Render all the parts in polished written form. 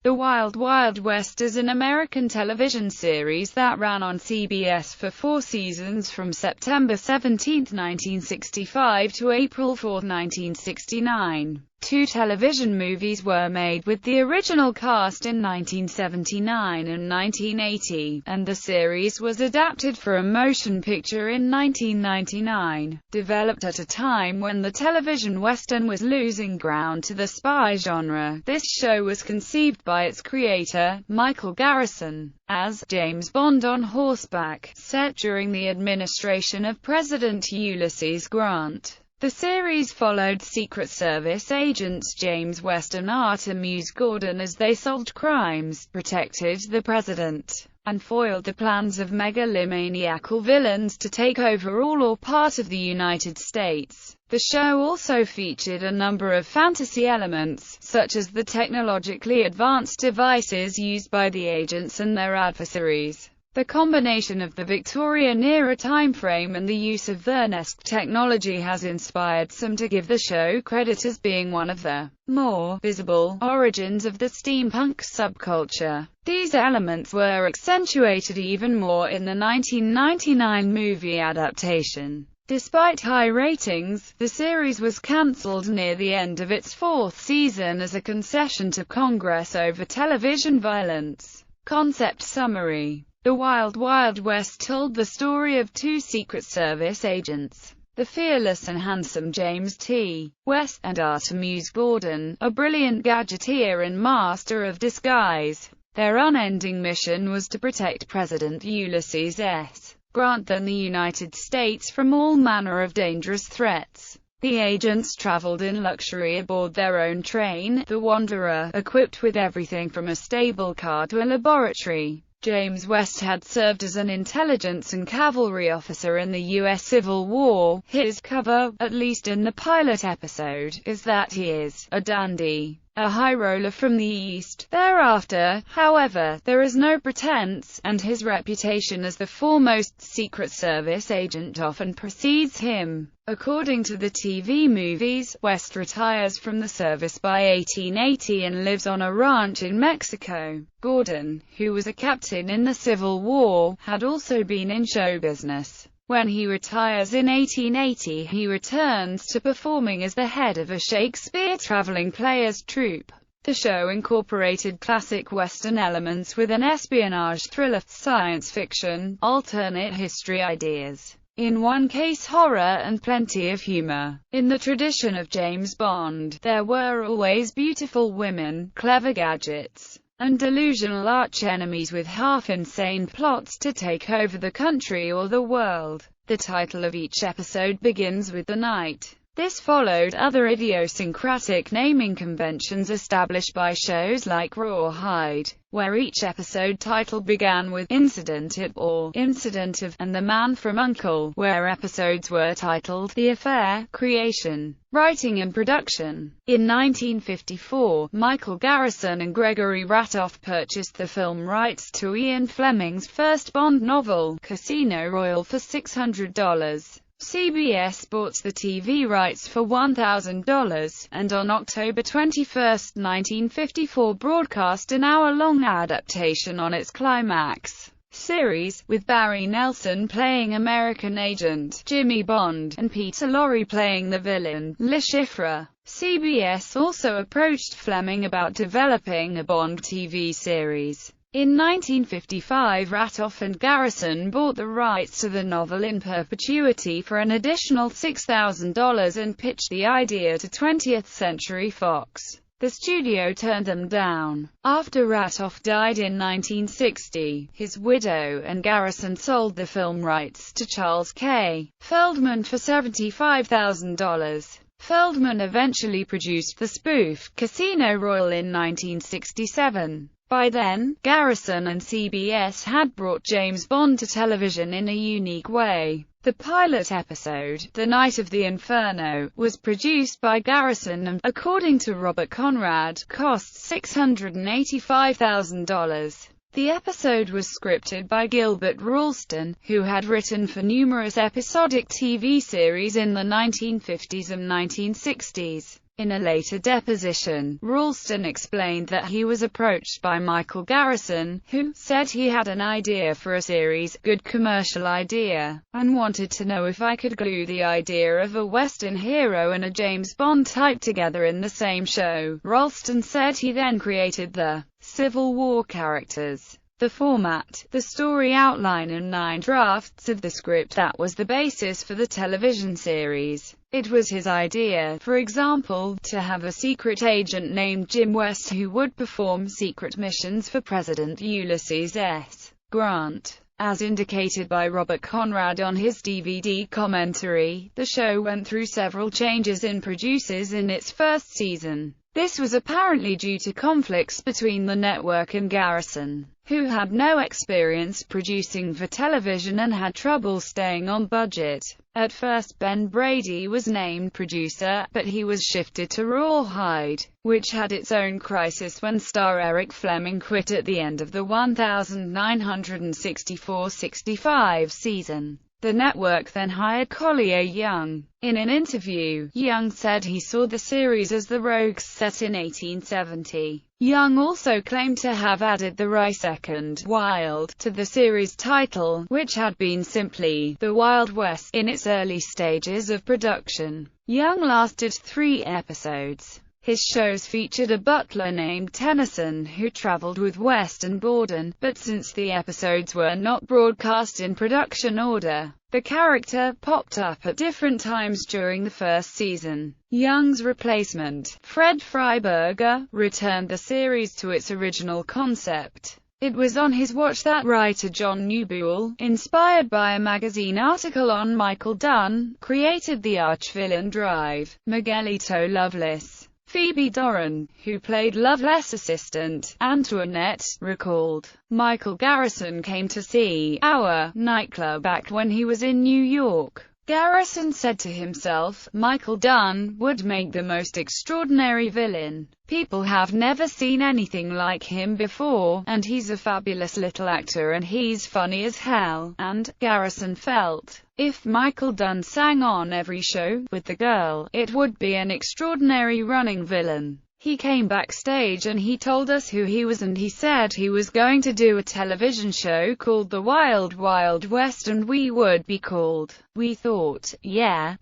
The Wild Wild West is an American television series that ran on CBS for 4 seasons from September 17, 1965 to April 4, 1969. 2 television movies were made with the original cast in 1979 and 1980, and the series was adapted for a motion picture in 1999. Developed at a time when the television western was losing ground to the spy genre, this show was conceived by its creator, Michael Garrison, as James Bond on horseback, set during the administration of President Ulysses Grant. The series followed Secret Service agents James West and Artemus Gordon as they solved crimes, protected the president, and foiled the plans of megalomaniacal villains to take over all or part of the United States. The show also featured a number of fantasy elements, such as the technologically advanced devices used by the agents and their adversaries. The combination of the Victorian-era timeframe and the use of Vernesque technology has inspired some to give the show credit as being one of the more visible origins of the steampunk subculture. These elements were accentuated even more in the 1999 movie adaptation. Despite high ratings, the series was cancelled near the end of its 4th season as a concession to Congress over television violence. Concept summary. The Wild Wild West told the story of 2 Secret Service agents, the fearless and handsome James T. West, and Artemus Gordon, a brilliant gadgeteer and master of disguise. Their unending mission was to protect President Ulysses S. Grant and the United States from all manner of dangerous threats. The agents traveled in luxury aboard their own train, the Wanderer, equipped with everything from a stable car to a laboratory. James West had served as an intelligence and cavalry officer in the U.S. Civil War. His cover, at least in the pilot episode, is that he is a dandy, a high roller from the East. Thereafter, however, there is no pretense, and his reputation as the foremost Secret Service agent often precedes him. According to the TV movies, West retires from the service by 1880 and lives on a ranch in Mexico. Gordon, who was a captain in the Civil War, had also been in show business. When he retires in 1880, he returns to performing as the head of a Shakespeare traveling players troupe. The show incorporated classic Western elements with an espionage thriller, science fiction, alternate history ideas, in one case horror, and plenty of humor. In the tradition of James Bond, there were always beautiful women, clever gadgets, and delusional arch-enemies with half-insane plots to take over the country or the world. The title of each episode begins with the night. This followed other idiosyncratic naming conventions established by shows like Rawhide, where each episode title began with Incident It or Incident of, and The Man from U.N.C.L.E., where episodes were titled The Affair, Creation, Writing and Production. In 1954, Michael Garrison and Gregory Ratoff purchased the film rights to Ian Fleming's first Bond novel, Casino Royale, for $600. CBS bought the TV rights for $1,000, and on October 21, 1954 broadcast an hour-long adaptation on its climax series, with Barry Nelson playing American agent Jimmy Bond, and Peter Lorre playing the villain, Le Chiffre. CBS also approached Fleming about developing a Bond TV series. In 1955, Ratoff and Garrison bought the rights to the novel in perpetuity for an additional $6,000 and pitched the idea to 20th Century Fox. The studio turned them down. After Ratoff died in 1960, his widow and Garrison sold the film rights to Charles K. Feldman for $75,000. Feldman eventually produced the spoof, Casino Royale, in 1967. By then, Garrison and CBS had brought James Bond to television in a unique way. The pilot episode, The Night of the Inferno, was produced by Garrison and, according to Robert Conrad, cost $685,000. The episode was scripted by Gilbert Ralston, who had written for numerous episodic TV series in the 1950s and 1960s. In a later deposition, Ralston explained that he was approached by Michael Garrison, who said he had an idea for a series, good commercial idea, and wanted to know if I could glue the idea of a Western hero and a James Bond type together in the same show. Ralston said he then created the Civil War characters, the format, the story outline and 9 drafts of the script that was the basis for the television series. It was his idea, for example, to have a secret agent named Jim West who would perform secret missions for President Ulysses S. Grant. As indicated by Robert Conrad on his DVD commentary, the show went through several changes in producers in its first season. This was apparently due to conflicts between the network and Garrison, who had no experience producing for television and had trouble staying on budget. At first Ben Brady was named producer, but he was shifted to Rawhide, which had its own crisis when star Eric Fleming quit at the end of the 1964-65 season. The network then hired Collier Young. In an interview, Young said he saw the series as the Rogues set in 1870. Young also claimed to have added the Rye Second Wild to the series title, which had been simply The Wild West in its early stages of production. Young lasted 3 episodes. His shows featured a butler named Tennyson who traveled with West and Borden, but since the episodes were not broadcast in production order, the character popped up at different times during the first season. Young's replacement, Fred Freiberger, returned the series to its original concept. It was on his watch that writer John Newbould, inspired by a magazine article on Michael Dunn, created the arch-villain Drive, Miguelito Loveless. Phoebe Doran, who played Loveless' assistant, Antoinette, recalled, "Michael Garrison came to see our nightclub act when he was in New York. Garrison said to himself, Michael Dunn would make the most extraordinary villain. People have never seen anything like him before, and he's a fabulous little actor and he's funny as hell." And Garrison felt, if Michael Dunn sang on every show with the girl, it would be an extraordinary running villain. He came backstage and he told us who he was, and he said he was going to do a television show called The Wild Wild West and we would be called. We thought, yeah,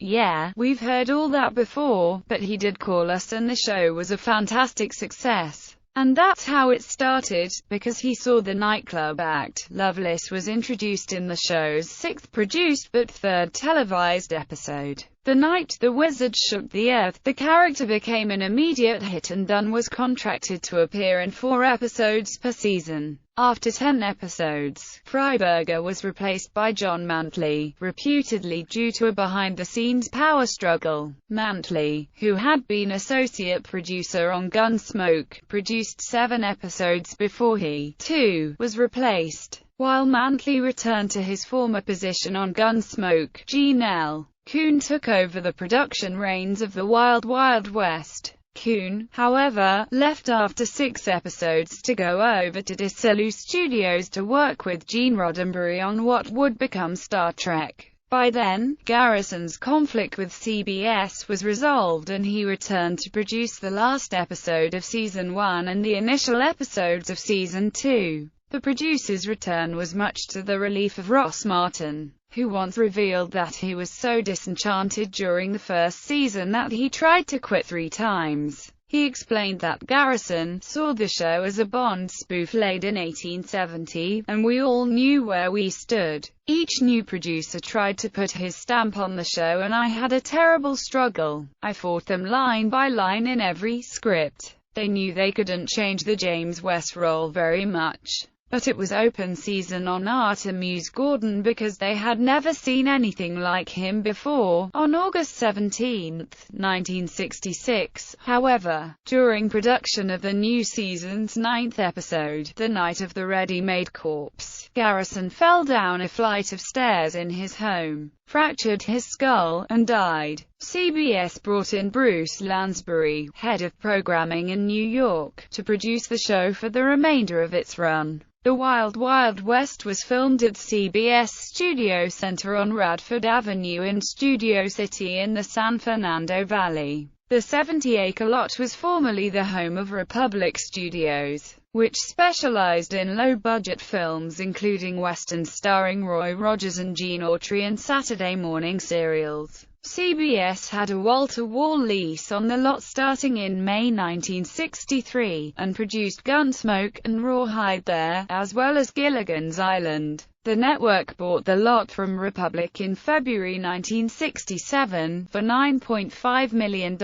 we've heard all that before, but he did call us and the show was a fantastic success. And that's how it started, because he saw the nightclub act. Loveless was introduced in the show's 6th produced but 3rd televised episode. The night the wizard shook the earth, the character became an immediate hit and Dunn was contracted to appear in 4 episodes per season. After 10 episodes, Freiberger was replaced by John Mantley, reputedly due to a behind-the-scenes power struggle. Mantley, who had been associate producer on Gunsmoke, produced 7 episodes before he, too, was replaced. While Mantley returned to his former position on Gunsmoke, Gene L. Kuhn took over the production reins of The Wild Wild West. Kuhn, however, left after 6 episodes to go over to Disselu Studios to work with Gene Roddenberry on what would become Star Trek. By then, Garrison's conflict with CBS was resolved and he returned to produce the last episode of Season 1 and the initial episodes of Season 2. The producer's return was much to the relief of Ross Martin, who once revealed that he was so disenchanted during the first season that he tried to quit 3 times. He explained that Garrison saw the show as a Bond spoof laid in 1870, and we all knew where we stood. Each new producer tried to put his stamp on the show and I had a terrible struggle. I fought them line by line in every script. They knew they couldn't change the James West role very much, but it was open season on Artemus Gordon because they had never seen anything like him before. On August 17, 1966, however, during production of the new season's 9th episode, The Night of the Ready-Made Corpse, Garrison fell down a flight of stairs in his home, fractured his skull, and died. CBS brought in Bruce Lansbury, head of programming in New York, to produce the show for the remainder of its run. The Wild Wild West was filmed at CBS Studio Center on Radford Avenue in Studio City in the San Fernando Valley. The 70-acre lot was formerly the home of Republic Studios, which specialized in low-budget films including westerns starring Roy Rogers and Gene Autry and Saturday morning serials. CBS had a wall-to-wall lease on the lot starting in May 1963, and produced Gunsmoke and Rawhide there, as well as Gilligan's Island. The network bought the lot from Republic in February 1967 for $9.5 million.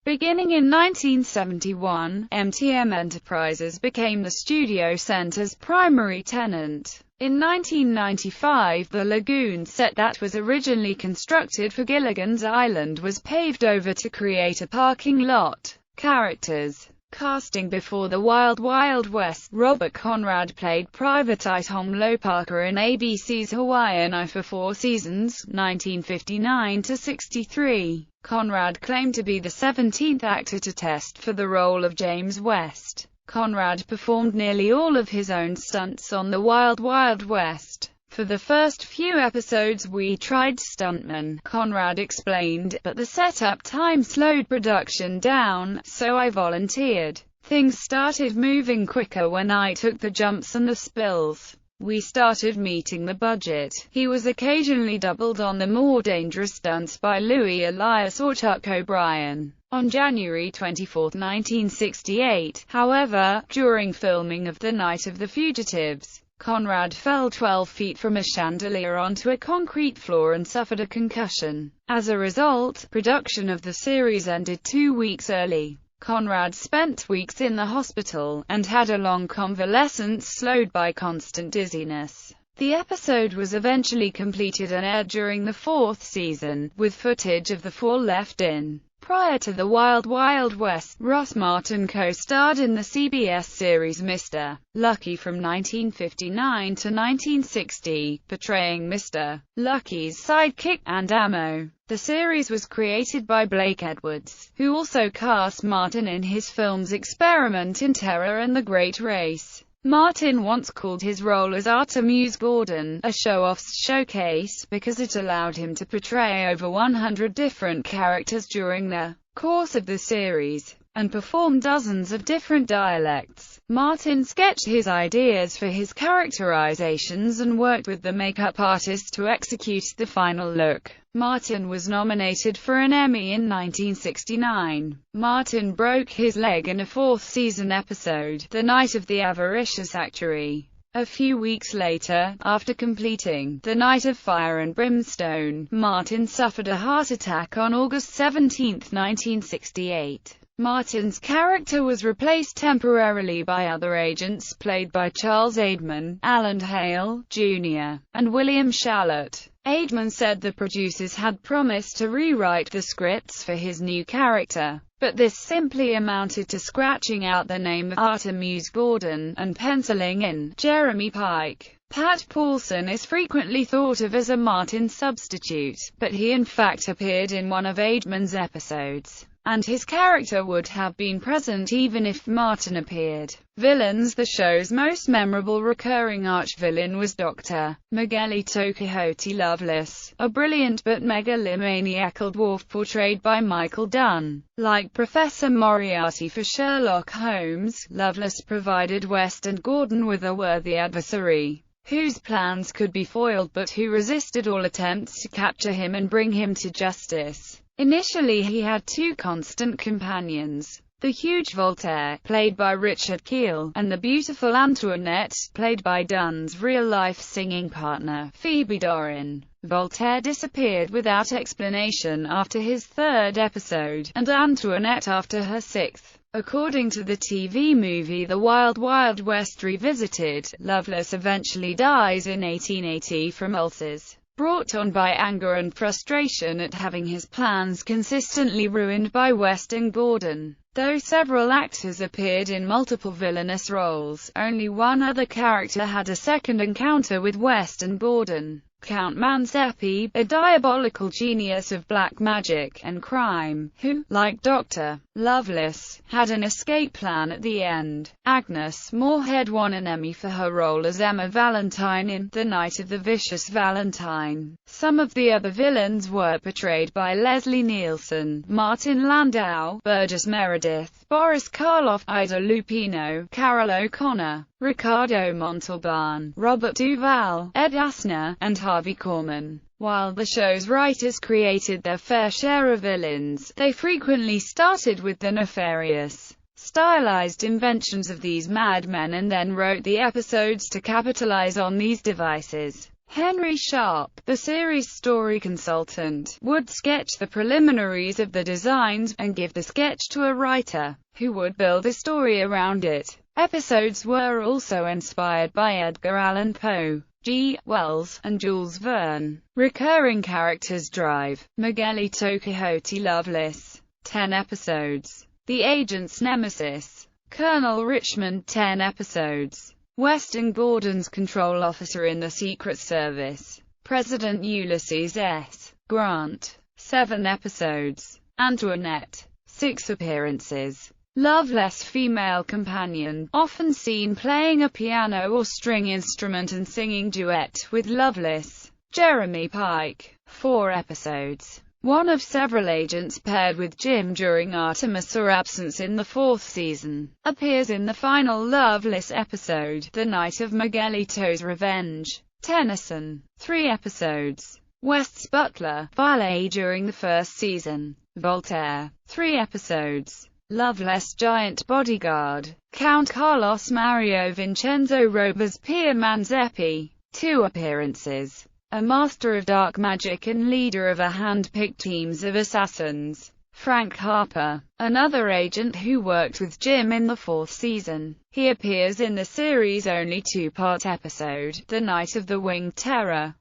Beginning in 1971, MTM Enterprises became the studio center's primary tenant. In 1995, the lagoon set that was originally constructed for Gilligan's Island was paved over to create a parking lot. Characters. Casting before the Wild Wild West. Robert Conrad played Private Eye Tom Loparker in ABC's Hawaiian Eye for 4 seasons, 1959–63. Conrad claimed to be the 17th actor to test for the role of James West. Conrad performed nearly all of his own stunts on the Wild Wild West. For the first few episodes we tried stuntmen, Conrad explained, but the setup time slowed production down, so I volunteered. Things started moving quicker when I took the jumps and the spills. We started meeting the budget. He was occasionally doubled on the more dangerous stunts by Louis Elias or Chuck O'Brien. On January 24, 1968, however, during filming of The Night of the Fugitives, Conrad fell 12 feet from a chandelier onto a concrete floor and suffered a concussion. As a result, production of the series ended 2 weeks early. Conrad spent weeks in the hospital, and had a long convalescence slowed by constant dizziness. The episode was eventually completed and aired during the 4th season, with footage of the fall left in. Prior to the Wild Wild West, Ross Martin co-starred in the CBS series Mr. Lucky from 1959 to 1960, portraying Mr. Lucky's sidekick, and Ammo. The series was created by Blake Edwards, who also cast Martin in his films Experiment in Terror and The Great Race. Martin once called his role as Artemus Gordon a show-off's showcase, because it allowed him to portray over 100 different characters during the course of the series, and perform dozens of different dialects. Martin sketched his ideas for his characterizations and worked with the makeup artist to execute the final look. Martin was nominated for an Emmy in 1969. Martin broke his leg in a 4th season episode, The Night of the Avaricious Actuary. A few weeks later, after completing The Night of Fire and Brimstone, Martin suffered a heart attack on August 17, 1968. Martin's character was replaced temporarily by other agents played by Charles Aidman, Alan Hale, Jr., and William Shallot. Aidman said the producers had promised to rewrite the scripts for his new character, but this simply amounted to scratching out the name of Artemus Gordon, and penciling in Jeremy Pike. Pat Paulson is frequently thought of as a Martin substitute, but he in fact appeared in one of Aidman's episodes, and his character would have been present even if Martin appeared. Villains. The show's most memorable recurring arch-villain was Dr. Miguelito Quixote Loveless, a brilliant but megalomaniacal dwarf portrayed by Michael Dunn. Like Professor Moriarty for Sherlock Holmes, Loveless provided West and Gordon with a worthy adversary, whose plans could be foiled but who resisted all attempts to capture him and bring him to justice. Initially he had 2 constant companions, the huge Voltaire, played by Richard Kiel, and the beautiful Antoinette, played by Dunn's real-life singing partner, Phoebe Doran. Voltaire disappeared without explanation after his 3rd episode, and Antoinette after her 6th. According to the TV movie The Wild Wild West Revisited, Loveless eventually dies in 1880 from ulcers, brought on by anger and frustration at having his plans consistently ruined by West and Gordon. Though several actors appeared in multiple villainous roles, only one other character had a second encounter with West and Gordon. Count Manzepi, a diabolical genius of black magic and crime, who, like Dr. Lovelace, had an escape plan at the end. Agnes Moorehead won an Emmy for her role as Emma Valentine in The Night of the Vicious Valentine. Some of the other villains were portrayed by Leslie Nielsen, Martin Landau, Burgess Meredith, Boris Karloff, Ida Lupino, Carol O'Connor, Ricardo Montalban, Robert Duvall, Ed Asner, and Harvey Korman. While the show's writers created their fair share of villains, they frequently started with the nefarious, stylized inventions of these madmen and then wrote the episodes to capitalize on these devices. Henry Sharp, the series story consultant, would sketch the preliminaries of the designs, and give the sketch to a writer, who would build a story around it. Episodes were also inspired by Edgar Allan Poe, G. Wells, and Jules Verne. Recurring characters: Drive, Miguelito Quixote Lovelace, 10 episodes. The Agent's Nemesis, Colonel Richmond, 10 episodes. Weston Gordon's control officer in the Secret Service, President Ulysses S. Grant, 7 episodes. Antoinette, 6 appearances. Loveless female companion, often seen playing a piano or string instrument and singing duet with Lovelace. Jeremy Pike, 4 episodes. One of several agents paired with Jim during Artemis' absence in the 4th season, appears in the final Loveless episode, The Night of Miguelito's Revenge. Tennyson, 3 episodes. West's butler, valet during the 1st season. Voltaire, 3 episodes. Loveless giant bodyguard, Count Carlos Mario Vincenzo Robespierre Manzepi, 2 appearances. A master of dark magic and leader of a hand-picked teams of assassins. Frank Harper, another agent who worked with Jim in the 4th season. He appears in the series' only 2-part episode, The Night of the Winged Terror.